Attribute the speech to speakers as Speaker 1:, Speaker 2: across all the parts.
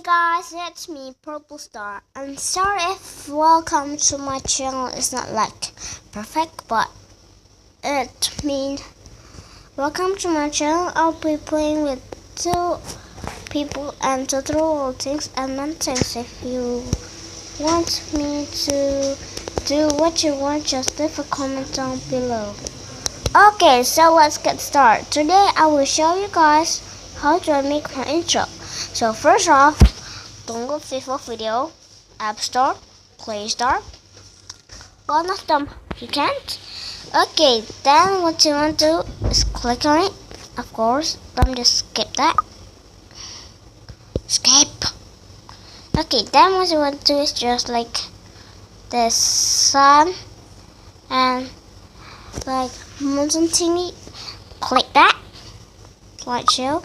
Speaker 1: guys, it's me, Purple Star. I'm sorry if welcome to my channel is not like perfect, but it means welcome to my channel. I'll be playing with two people and tutorial things and main things. If you want me to do what you want, just leave a comment down below. Okay, so let's get started. Today I will show you guys how to make my intro. So first off, download FIFA Video, App Store, Play Store. One of them you can't. Okay, then what you want to do is click on it. Of course, let me just skip that. Escape. Okay, then what you want to do is just like the sun and like mountain thingy. Click that. Slideshow.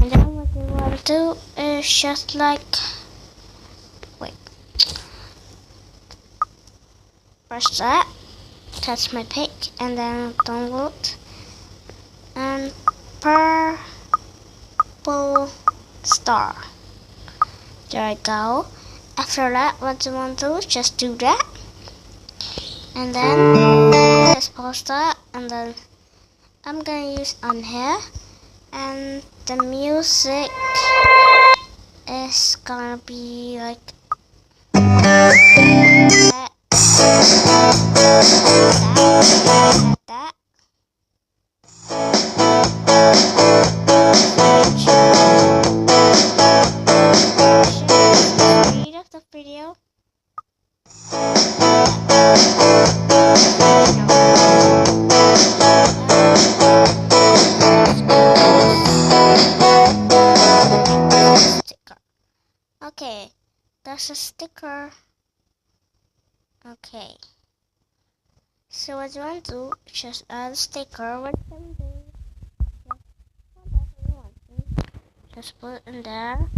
Speaker 1: And then what you want to do is just like press that. That's my pick, and then download and Purple Star. There I go. After that, what you want to do is just do that, and then just pause that, and then I'm gonna use on here, and the music is gonna be like that. Speed of the video. Okay, that's a sticker. Okay, so what you want to do is just add a sticker. What you can do, just put it in there.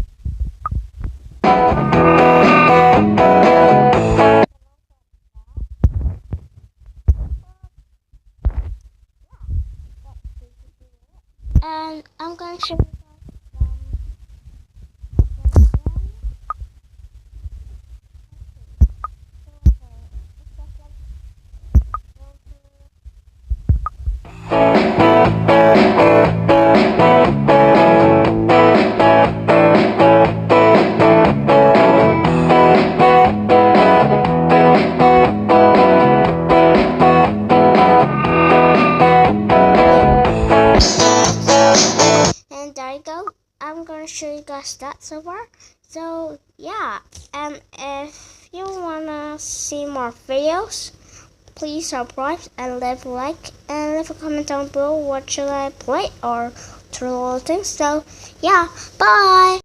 Speaker 1: And I'm going to show you I'm gonna show you guys that so far. So yeah, and if you wanna see more videos, please subscribe and leave a like and leave a comment down below what should I play or through all things. So yeah, bye.